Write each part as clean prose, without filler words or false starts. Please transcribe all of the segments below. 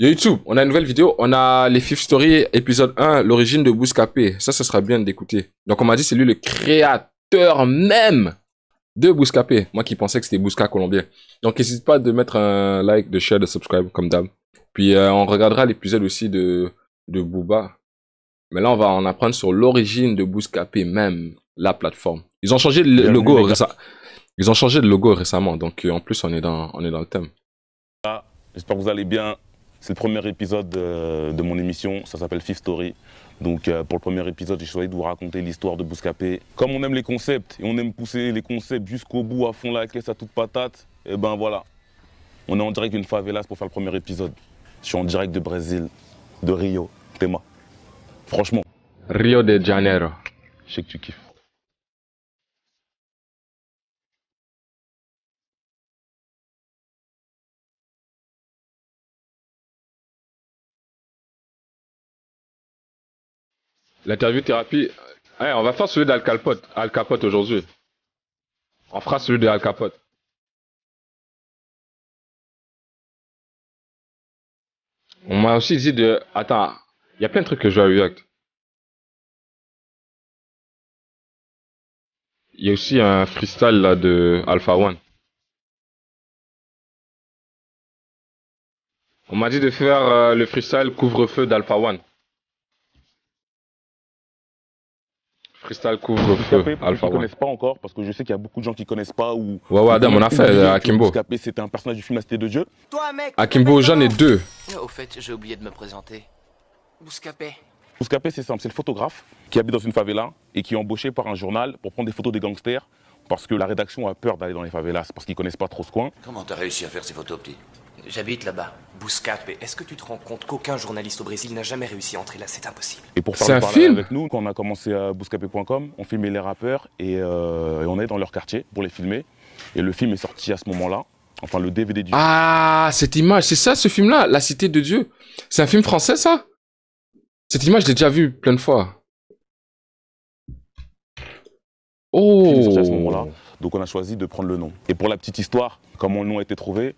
YouTube, on a une nouvelle vidéo. On a les Fifth Story, épisode 1, l'origine de Bouscapé. Ça sera bien d'écouter. Donc, on m'a dit c'est lui le créateur même de Bouscapé. Moi qui pensais que c'était Bousca colombien. Donc, n'hésite pas de mettre un like, de share, de subscribe, comme d'hab. Puis, on regardera l'épisode aussi de Booba. Mais là, on va en apprendre sur l'origine de Bouscapé même, la plateforme. Ils ont changé le logo récemment. Ils ont changé de logo récemment. Donc, en plus, on est dans le thème. J'espère que vous allez bien. C'est le premier épisode de mon émission, ça s'appelle Fifth Story. Donc pour le premier épisode, j'ai choisi de vous raconter l'histoire de Bouscapé. Comme on aime les concepts et on aime pousser les concepts jusqu'au bout, à fond la caisse, à toute patate, et ben voilà. On est en direct d'une favelas pour faire le premier épisode. Je suis en direct de Brésil, de Rio, Tema. Franchement. Rio de Janeiro. Je sais que tu kiffes. L'interview thérapie. Ouais, on va faire celui d'Al Capote. Al Capote aujourd'hui. On fera celui de Al Capote. On m'a aussi dit de... Attends, il y a plein de trucs que je vais react. Il y a aussi un freestyle là de Alpha One. On m'a dit de faire le freestyle couvre-feu d'Alpha One. Freestyle couvre-feu, Bouscapé, pour ceux qui ne connaissent pas encore, parce que je sais qu'il y a beaucoup de gens qui ne connaissent pas ou... Ouais, Adam, on a fait Akimbo. Bouscapé, c'était un personnage du film La Cité de Dieu. Toi, mec, Akimbo, j'en ai deux. Au fait, j'ai oublié de me présenter. Bouscapé. Bouscapé, c'est simple, c'est le photographe qui habite dans une favela et qui est embauché par un journal pour prendre des photos des gangsters parce que la rédaction a peur d'aller dans les favelas parce qu'ils connaissent pas trop ce coin. Comment t'as réussi à faire ces photos, petit? J'habite là-bas. Bouscapé. Est-ce que tu te rends compte qu'aucun journaliste au Brésil n'a jamais réussi à entrer là? C'est impossible. Et pour C'est faire un le parallèle film avec nous, quand on a commencé à bouscapé.com, on filmait les rappeurs et on est dans leur quartier pour les filmer. Et le film est sorti à ce moment-là, enfin le DVD du film. Ah, cette image, c'est ça ce film-là, La Cité de Dieu. C'est un film français ça? Cette image, je l'ai déjà vue plein de fois. Le film est sorti à ce Oh. moment-là, donc on a choisi de prendre le nom. Et pour la petite histoire, comment le nom a été trouvé,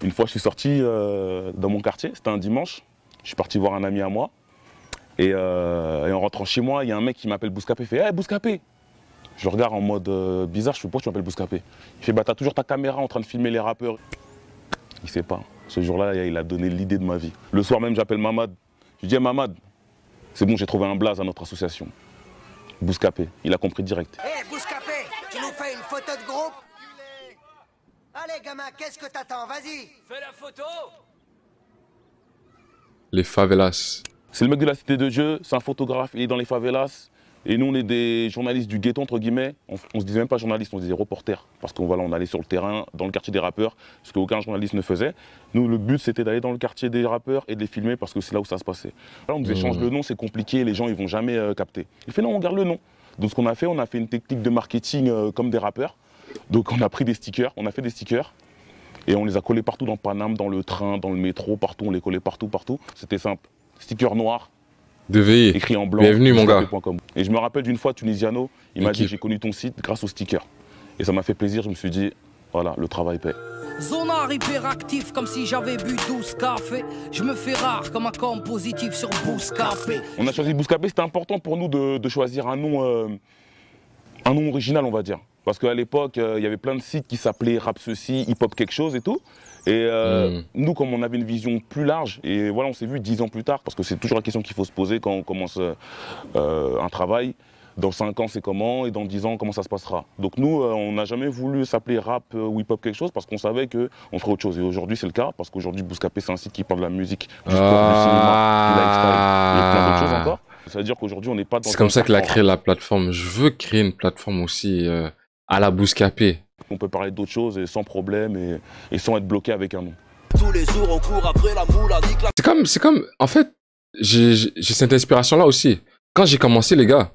une fois je suis sorti dans mon quartier, c'était un dimanche, je suis parti voir un ami à moi, et en rentrant chez moi, il y a un mec qui m'appelle Bouscapé, il fait « Hey Bouscapé !» Je le regarde en mode bizarre, je fais « Pourquoi tu m'appelles Bouscapé ?» Il fait « Bah t'as toujours ta caméra en train de filmer les rappeurs. » Il sait pas, ce jour-là, il a donné l'idée de ma vie. Le soir même, j'appelle Mamad, je lui dis hey, « Mamad, c'est bon, j'ai trouvé un blaze à notre association. » Bouscapé, il a compris direct. Hé, Bouscapé, tu nous fais une photo de groupe? Allez, gamin, qu'est-ce que t'attends? Vas-y. Fais la photo. Les favelas. C'est le mec de la Cité de Dieu, c'est un photographe, il est dans les favelas. Et nous, on est des journalistes du ghetto, entre guillemets. On se disait même pas journalistes, on se disait reporters. Parce qu'on voilà, on allait sur le terrain, dans le quartier des rappeurs, ce qu'aucun journaliste ne faisait. Nous, le but, c'était d'aller dans le quartier des rappeurs et de les filmer parce que c'est là où ça se passait. Là, on nous disait change le nom, c'est compliqué, les gens, ils vont jamais capter. Il fait non, on garde le nom. Donc, ce qu'on a fait une technique de marketing comme des rappeurs. Donc, on a pris des stickers, on a fait des stickers. Et on les a collés partout dans Paname, dans le train, dans le métro, partout, on les collait partout, partout. C'était simple. Sticker noir, De veiller. écrit en blanc. Bienvenue, mon gars. bouscapé.com. Et je me rappelle d'une fois, Tunisiano, il m'a dit j'ai connu ton site grâce au sticker. Et ça m'a fait plaisir, je me suis dit, voilà, le travail paie. Zonard hyperactif comme si j'avais bu 12 cafés. Je me fais rare comme un com positif sur Bouscapé. On a choisi Bouscapé, c'était important pour nous de choisir un nom original, on va dire. Parce qu'à l'époque, il y avait plein de sites qui s'appelaient Rap Ceci, Hip Hop quelque chose et tout. Et nous, comme on avait une vision plus large, et voilà, on s'est vu 10 ans plus tard, parce que c'est toujours la question qu'il faut se poser quand on commence un travail. Dans 5 ans, c'est comment, et dans 10 ans, comment ça se passera. Donc nous, on n'a jamais voulu s'appeler rap ou hip-hop quelque chose, parce qu'on savait qu'on ferait autre chose. Et aujourd'hui, c'est le cas, parce qu'aujourd'hui, Bouscapé, c'est un site qui parle de la musique, du sport, du cinéma, du lifestyle, et plein d'autres choses encore. Ça veut dire qu'aujourd'hui, on n'est pas dans... C'est comme ça qu'il a créé la plateforme. Je veux créer une plateforme aussi à la Bouscapé. On peut parler d'autres choses et sans problème et sans être bloqué avec un nom. Tous les jours on court après la moula, nique la... C'est comme, en fait, j'ai cette inspiration-là aussi. Quand j'ai commencé, les gars,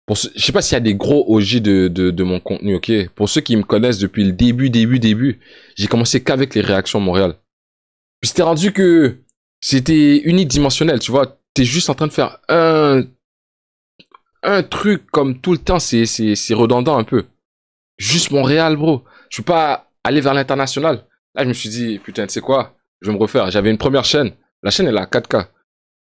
je sais pas s'il y a des gros OG de mon contenu, ok? Pour ceux qui me connaissent depuis le début, j'ai commencé qu'avec les réactions Montréal. Puis c'était rendu que c'était unidimensionnel, tu vois. T'es juste en train de faire un truc comme tout le temps, c'est redondant un peu. Juste Montréal, bro. Je peux pas aller vers l'international. Là, je me suis dit, putain, tu sais quoi? Je vais me refaire. J'avais une première chaîne. La chaîne, elle est à 4K.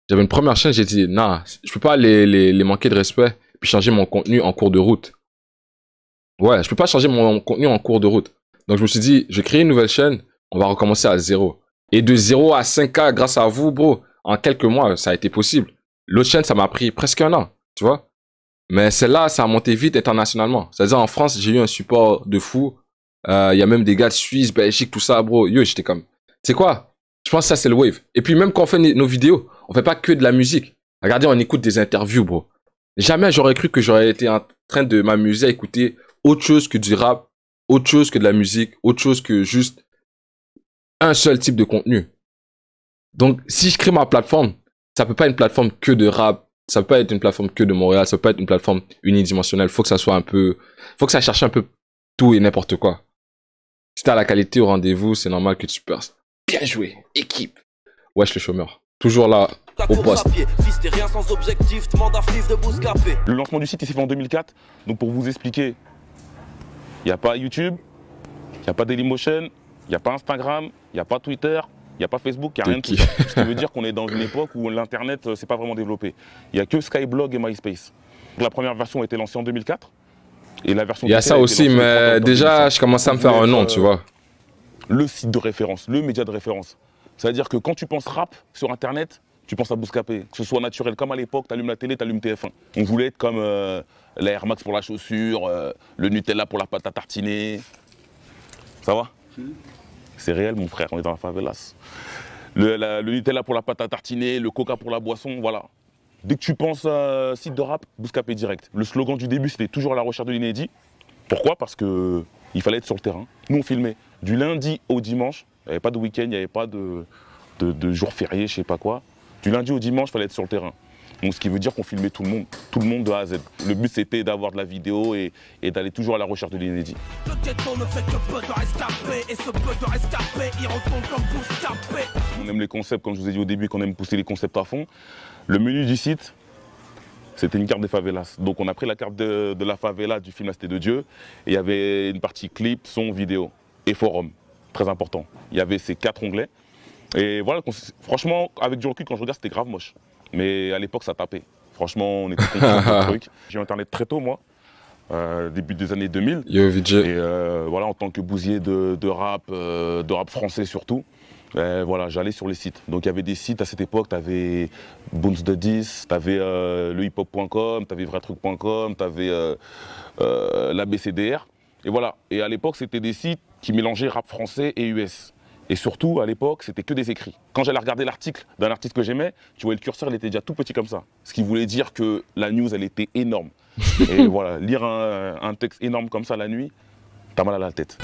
J'avais une première chaîne, j'ai dit, non, je peux pas les manquer de respect, puis changer mon contenu en cours de route. Ouais, je peux pas changer mon contenu en cours de route. Donc, je me suis dit, je vais créer une nouvelle chaîne, on va recommencer à 0. Et de 0 à 5K, grâce à vous, bro, en quelques mois, ça a été possible. L'autre chaîne, ça m'a pris presque un an, tu vois. Mais celle-là, ça a monté vite internationalement. C'est-à-dire, en France, j'ai eu un support de fou. Il y a même des gars de Suisse, Belgique, tout ça, bro. Yo, j'étais comme, tu sais quoi? Je pense que ça, c'est le wave. Et puis, même quand on fait nos vidéos, on fait pas que de la musique. Regardez, on écoute des interviews, bro. Jamais j'aurais cru que j'aurais été en train de m'amuser à écouter autre chose que du rap, autre chose que de la musique, autre chose que juste un seul type de contenu. Donc, si je crée ma plateforme, ça peut pas être une plateforme que de rap, ça peut pas être une plateforme que de Montréal, ça peut pas être une plateforme unidimensionnelle. Faut que ça soit un peu, faut que ça cherche un peu tout et n'importe quoi. Si t'as la qualité au rendez-vous, c'est normal que tu perces. Bien joué, équipe. Wesh le chômeur. Toujours là, au poste. Le lancement du site, il s'est fait en 2004. Donc pour vous expliquer, il n'y a pas YouTube, il n'y a pas Dailymotion, il n'y a pas Instagram, il n'y a pas Twitter, il n'y a pas Facebook, il n'y a rien de tout ça. Ce qui veut dire qu'on est dans une époque où l'Internet ne s'est pas vraiment développé. Il n'y a que Skyblog et MySpace. La première version a été lancée en 2004. Et la version il y a ça aussi, mais déjà, je commençais à me faire un nom, tu vois. Le site de référence, le média de référence. C'est-à-dire que quand tu penses rap sur Internet, tu penses à Bouscapé. Que ce soit naturel, comme à l'époque, tu allumes la télé, tu allumes TF1. On voulait être comme la Air Max pour la chaussure, le Nutella pour la pâte à tartiner. Ça va? C'est réel, mon frère, on est dans la favelas. Le Nutella pour la pâte à tartiner, le Coca pour la boisson, voilà. Dès que tu penses site de rap, Bouscapé direct. Le slogan du début, c'était toujours à la recherche de l'inédit. Pourquoi? Parce qu'il fallait être sur le terrain. Nous, on filmait du lundi au dimanche. Il n'y avait pas de week-end, il n'y avait pas de jour férié, je sais pas quoi. Du lundi au dimanche, il fallait être sur le terrain. Donc, ce qui veut dire qu'on filmait tout le monde de A à Z. Le but, c'était d'avoir de la vidéo et d'aller toujours à la recherche de l'inédit. Le ghetto ne fait que peu de rescapés, et ce peu de rescapés, il retourne comme Bouscapé. On aime les concepts, comme je vous ai dit au début, qu'on aime pousser les concepts à fond. Le menu du site, c'était une carte des favelas. Donc on a pris la carte de la favela du film La Cité de Dieu. Et il y avait une partie clip, son, vidéo et forum. Très important. Il y avait ces 4 onglets. Et voilà, franchement, avec du recul, quand je regarde, c'était grave moche. Mais à l'époque, ça tapait. Franchement, on était contents de truc. J'ai eu Internet très tôt, moi. Début des années 2000. Yo, VJ. Et voilà, en tant que bousier de rap français surtout. Voilà, j'allais sur les sites. Donc il y avait des sites à cette époque, tu avais Boons de 10, tu avais le hiphop.com, tu avais vraitruc.com, tu avais l'ABCDR. Et voilà, et à l'époque c'était des sites qui mélangeaient rap français et US. Et surtout à l'époque c'était que des écrits. Quand j'allais regarder l'article d'un artiste que j'aimais, tu vois le curseur il était déjà tout petit comme ça. Ce qui voulait dire que la news elle était énorme. Et voilà, lire un texte énorme comme ça la nuit, t'as mal à la tête.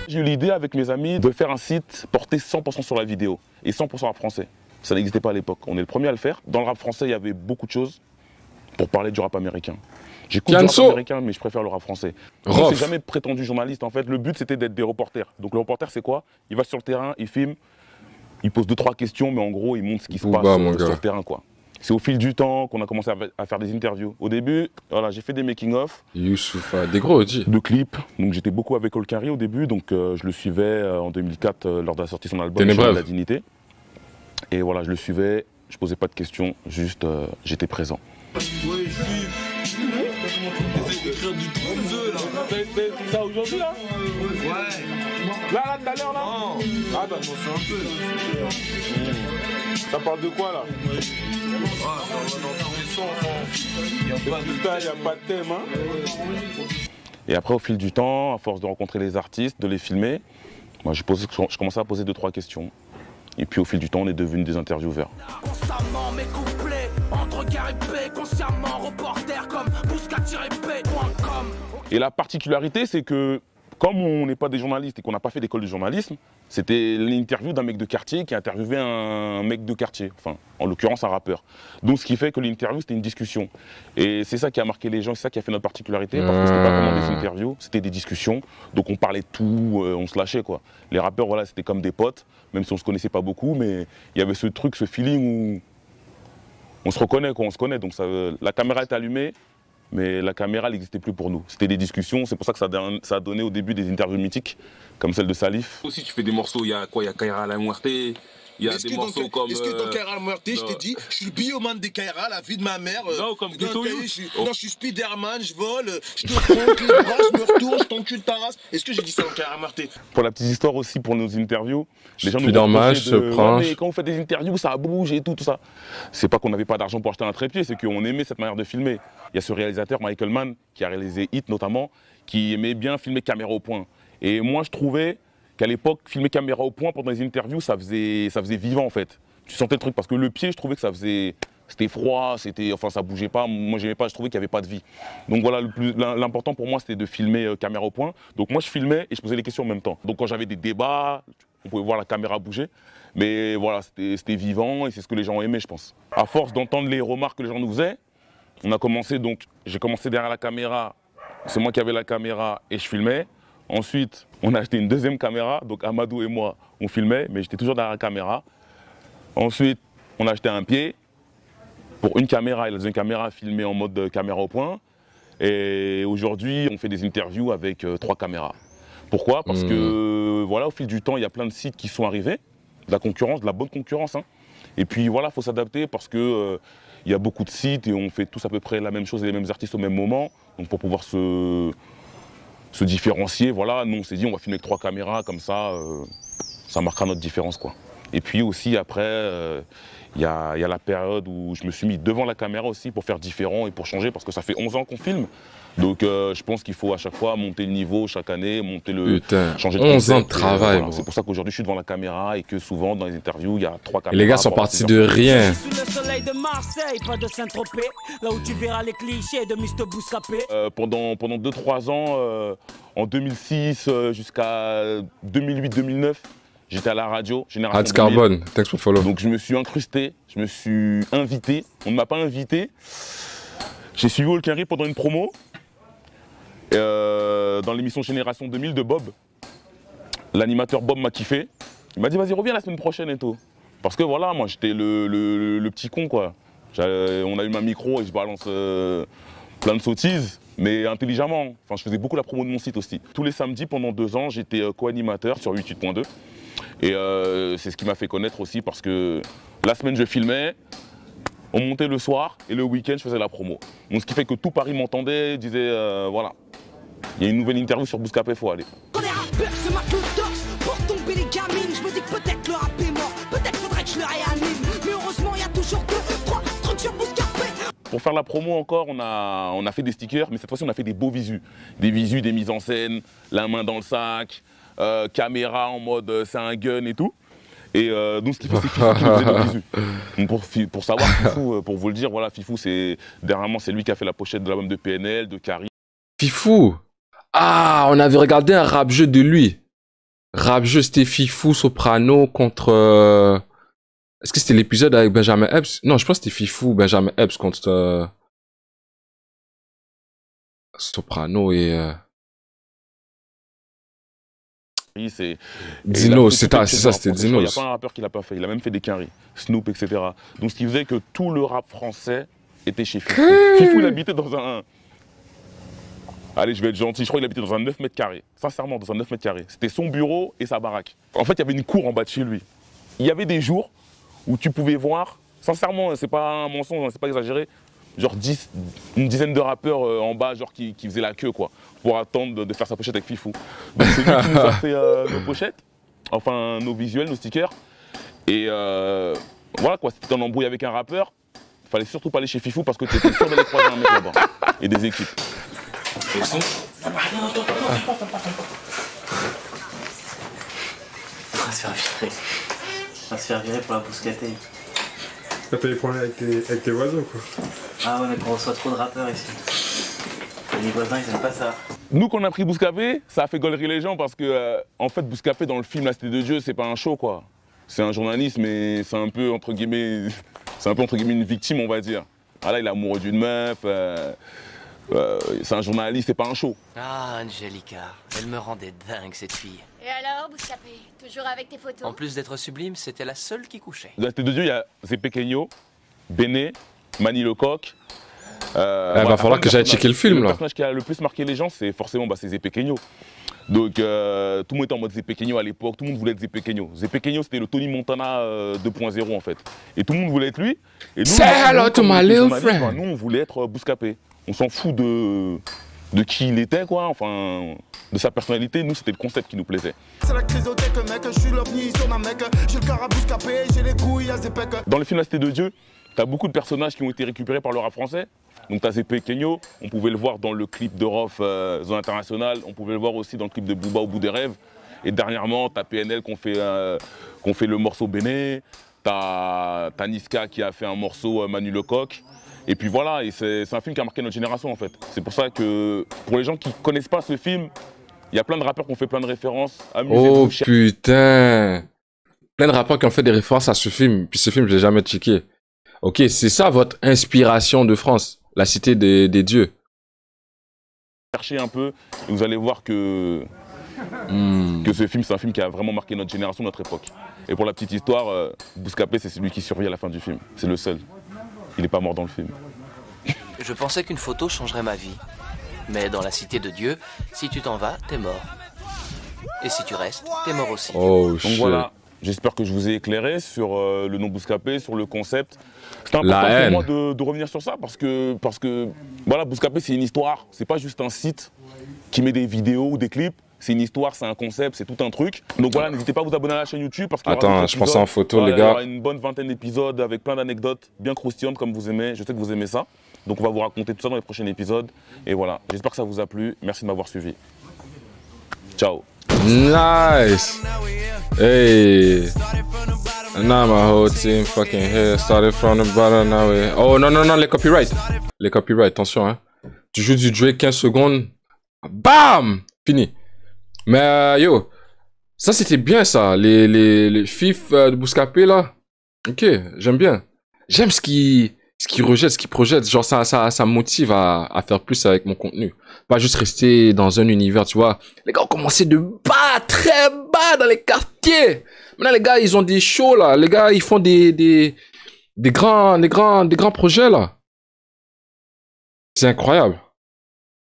J'ai eu l'idée avec mes amis de faire un site porté 100% sur la vidéo et 100% rap français. Ça n'existait pas à l'époque. On est le premier à le faire. Dans le rap français, il y avait beaucoup de choses pour parler du rap américain. J'écoute du rap américain, mais je préfère le rap français. On s'est jamais prétendu journaliste en fait. Le but c'était d'être des reporters. Donc le reporter c'est quoi? Il va sur le terrain, il filme, il pose 2-3 questions, mais en gros il montre ce qui se passe sur le terrain quoi. C'est au fil du temps qu'on a commencé à faire des interviews. Au début, voilà, j'ai fait des making-of. Youssoufa, des gros aussi. De clips. Donc j'étais beaucoup avec Olkari au début, donc je le suivais en 2004 lors de la sortie de son album La Dignité. Et voilà, je le suivais, je posais pas de questions, juste j'étais présent. Ça aujourd'hui là? Ouais. Là, tout à l'heure là? Non. Ah bah bon, c'est un peu. Ça parle de quoi là? Il n'y a pas de thème, hein? Et après, au fil du temps, à force de rencontrer les artistes, de les filmer, moi, je commençais à poser 2-3 questions. Et puis au fil du temps, on est devenus des intervieweurs. Constamment mes couplets, entre guerre et paix, consciemment reporter comme bousca-p.com. Et la particularité, c'est que comme on n'est pas des journalistes et qu'on n'a pas fait d'école de journalisme, c'était l'interview d'un mec de quartier qui a interviewé un mec de quartier, enfin, en l'occurrence un rappeur. Donc ce qui fait que l'interview, c'était une discussion. Et c'est ça qui a marqué les gens, c'est ça qui a fait notre particularité, parce que c'était pas vraiment des interviews, c'était des discussions. Donc on parlait de tout, on se lâchait quoi. Les rappeurs, voilà, c'était comme des potes, même si on se connaissait pas beaucoup, mais il y avait ce truc, ce feeling où on se reconnaît quoi, on se connaît. Donc ça, la caméra est allumée, mais la caméra elle n'existait plus pour nous. C'était des discussions, c'est pour ça que ça a donné au début des interviews mythiques, comme celle de Salif. Aussi, tu fais des morceaux, il y a quoi? Il y a Kaira La Muerte, il y a des morceaux comme... Est-ce que dans Kaira La Muerte, je t'ai dit, je suis le bioman des Kaira, la vie de ma mère. Non, comme Ghetto Youth. Non, je suis Spiderman, je vole, je te prends les bras, je me retourne, je t'encule ta race. Est-ce que j'ai dit ça dans Kaira La Muerte? Pour la petite histoire aussi, pour nos interviews, les gens nous Spider-Man, se prend. Ouais, mais quand on fait des interviews, ça bouge et tout ça. C'est pas qu'on n'avait pas d'argent pour acheter un trépied, c'est qu'on aimait cette manière de filmer. Il y a ce réalisateur, Michael Mann, qui a réalisé Hit notamment, qui aimait bien filmer caméra au point. Et moi, je trouvais qu'à l'époque, filmer caméra au point pendant les interviews, ça faisait vivant en fait. Tu sentais le truc parce que le pied, je trouvais que c'était froid, enfin ça bougeait pas. Moi, j'aimais pas, je trouvais qu'il n'y avait pas de vie. Donc voilà, l'important pour moi, c'était de filmer caméra au point. Donc moi, je filmais et je posais les questions en même temps. Donc quand j'avais des débats, on pouvait voir la caméra bouger. Mais voilà, c'était vivant et c'est ce que les gens aimaient, je pense. À force d'entendre les remarques que les gens nous faisaient, on a commencé, donc j'ai commencé derrière la caméra. C'est moi qui avais la caméra et je filmais. Ensuite, on a acheté une deuxième caméra, donc Amadou et moi, on filmait, mais j'étais toujours derrière la caméra. Ensuite, on a acheté un pied pour une caméra et la deuxième caméra filmée en mode caméra au point. Et aujourd'hui, on fait des interviews avec 3 caméras. Pourquoi? Parce que voilà, au fil du temps, il y a plein de sites qui sont arrivés, de la concurrence, de la bonne concurrence. Hein. Et puis voilà, il faut s'adapter parce que il y a beaucoup de sites et on fait tous à peu près la même chose et les mêmes artistes au même moment. Donc pour pouvoir se différencier, voilà, nous on s'est dit on va filmer avec 3 caméras, comme ça, ça marquera notre différence, quoi. Et puis aussi après, il y a la période où je me suis mis devant la caméra aussi pour faire différent et pour changer, parce que ça fait 11 ans qu'on filme. Donc je pense qu'il faut à chaque fois monter le niveau chaque année, changer de 11 concept, ans de travail. Voilà. C'est pour ça qu'aujourd'hui je suis devant la caméra et que souvent dans les interviews il y a 3 caméras. Et les gars sont partis de rien. Sous le soleil de Marseille, pas de Saint-Tropez, là où tu verras les clichés de Mr. Bouscapé. Pendant 2-3 ans, en 2006 jusqu'à 2008-2009, j'étais à la radio, Génération Ads Carbone, thanks for follow. Donc je me suis incrusté, je me suis invité. On ne m'a pas invité. J'ai suivi Walkenry pendant une promo dans l'émission Génération 2000 de Bob. L'animateur Bob m'a kiffé. Il m'a dit vas-y reviens la semaine prochaine et tout. Parce que voilà, moi j'étais le petit con quoi. On a eu ma micro et je balance plein de sottises, mais intelligemment. Enfin, je faisais beaucoup la promo de mon site aussi. Tous les samedis pendant 2 ans, j'étais co-animateur sur 88.2. Et c'est ce qui m'a fait connaître aussi parce que la semaine je filmais, on montait le soir et le week-end je faisais la promo. Donc ce qui fait que tout Paris m'entendait, disait voilà, il y a une nouvelle interview sur Bouscapé, faut aller. Quand les rappeurs se marquent le torse pour tomber les gamines, je me dis que peut-être le rap est mort, peut-être faudrait que je le réanime. Mais heureusement il y a toujours 2-3 trucs sur Bouscapé. Pour faire la promo encore, on a fait des stickers, mais cette fois-ci on a fait des beaux visus. Des visus, des mises en scène, la main dans le sac, caméra en mode c'est un gun et tout. Et donc ce qu'il fait, c'est Fifou qui nous faisait nos visus. Donc pour savoir, Fifou, pour vous le dire, voilà, Fifou, dernièrement c'est lui qui a fait la pochette de l'album de PNL, de Kari. Fifou. Ah, on avait regardé un rap-jeu de lui. Rap-jeu, c'était Fifou, Soprano contre... Est-ce que c'était l'épisode avec Benjamin Epps? Non, je pense que c'était Fifou, Benjamin Epps contre... Soprano et... Dino, c'est ça, c'était Dino. Il n'y a pas un rappeur qui l'a pas fait, il a même fait des Quinry, Snoop, etc. Donc ce qui faisait que tout le rap français était chez Fifou. Fifou, il habitait dans un... Allez, je vais être gentil, je crois qu'il habitait dans un 9 mètres carrés. Sincèrement, dans un 9 mètres carrés. C'était son bureau et sa baraque. En fait, il y avait une cour en bas de chez lui. Il y avait des jours où tu pouvais voir, sincèrement, c'est pas un mensonge, c'est pas exagéré, genre une dizaine de rappeurs en bas, genre qui faisaient la queue, quoi, pour attendre de faire sa pochette avec Fifou. Donc c'est lui qui nous a fait nos pochettes, enfin nos visuels, nos stickers. Et voilà, quoi, si t'étais en embrouille avec un rappeur, fallait surtout pas aller chez Fifou parce que t'étais sûr d'aller croiser un mec là-bas. Et des équipes. Le son On va se faire virer. On va se faire virer pour la Bouscapé. T'as pas des problèmes avec tes voisins, quoi? Ah ouais, mais qu'on reçoit trop de rappeurs ici. Et les voisins, ils aiment pas ça. Nous, qu'on a pris Bouscapé, ça a fait gaulerie les gens parce que, en fait, Bouscapé dans le film La Cité de Dieu, c'est pas un show, quoi. C'est un journaliste, mais c'est un peu, entre guillemets, une victime, on va dire. Ah là, il est amoureux d'une meuf. C'est un journaliste, c'est pas un show. Ah, Angelica, elle me rendait dingue cette fille. Et alors, Bouscapé, toujours avec tes photos? En plus d'être sublime, c'était la seule qui couchait. Dans La Cité de Dieu, il y a Zé Pequeño, Béné, Manny Lecoq, va falloir que j'aille checker le film, là. Le personnage qui a le plus marqué les gens, c'est forcément c'est Zepequeño. Donc, tout le monde était en mode Zepequeño à l'époque, tout le monde voulait être Zepequeño. Zepequeño, c'était le Tony Montana 2.0 en fait. Et tout le monde voulait être lui. Et nous, Say hello to my little friend. Nous, on voulait être Bouscapé. On s'en fout de qui il était, quoi, enfin, de sa personnalité. Nous, c'était le concept qui nous plaisait. C'est la crisothèque, mec, je suis l'ovni sur ma mec. J'ai le cœur à Bouscapé, j'ai les couilles à Zepec. Dans le film La Cité de Dieu, t'as beaucoup de personnages qui ont été récupérés par le rap français. Donc t'as Zepequeño, on pouvait le voir dans le clip de Rof Zone Internationale, on pouvait le voir aussi dans le clip de Booba au bout des rêves. Et dernièrement, t'as PNL qu'on fait le morceau Béné, t'as Niska qui a fait un morceau Manu Lecoq. Et puis voilà, et c'est un film qui a marqué notre génération en fait. C'est pour ça que pour les gens qui connaissent pas ce film, il y a plein de rappeurs qui ont fait plein de références. Oh putain! Plein de rappeurs qui ont fait des références à ce film, puis ce film je l'ai jamais checké. Ok, c'est ça votre inspiration de France? La cité des dieux. Cherchez un peu, et vous allez voir que ce film, c'est un film qui a vraiment marqué notre génération, notre époque. Et pour la petite histoire, Bouscapé, c'est celui qui survit à la fin du film. C'est le seul. Il n'est pas mort dans le film. Je pensais qu'une photo changerait ma vie. Mais dans la cité de Dieu, si tu t'en vas, t'es mort. Et si tu restes, t'es mort aussi. Oh, donc voilà, j'espère que je vous ai éclairé sur le nom Bouscapé, sur le concept. C'est important pour moi de revenir sur ça parce que voilà, Bouscapé, c'est une histoire. C'est pas juste un site qui met des vidéos ou des clips. C'est une histoire, c'est un concept, c'est tout un truc. Donc voilà, n'hésitez pas à vous abonner à la chaîne YouTube parce qu'il y aura Attends, je pense en photo, voilà, les gars. Il y aura une bonne vingtaine d'épisodes avec plein d'anecdotes bien croustillantes comme vous aimez. Je sais que vous aimez ça. Donc on va vous raconter tout ça dans les prochains épisodes. Et voilà, j'espère que ça vous a plu. Merci de m'avoir suivi. Ciao. Nice. Hey. Now my whole team fucking here. Started from the bottom, now we... Oh non, non, non, les copyrights. Les copyrights, attention, hein. Tu joues du Drake 15 secondes. Bam! Fini. Mais yo, ça c'était bien ça. Les fifs de Bouscapé là. Ok, j'aime bien. J'aime ce qui rejette, ce qui projette. Genre ça me motive à faire plus avec mon contenu. Pas juste rester dans un univers, tu vois. Les gars ont commencé de bas, très bas dans les quartiers. Maintenant les gars, ils ont des shows là. Les gars, ils font des grands projets là. C'est incroyable.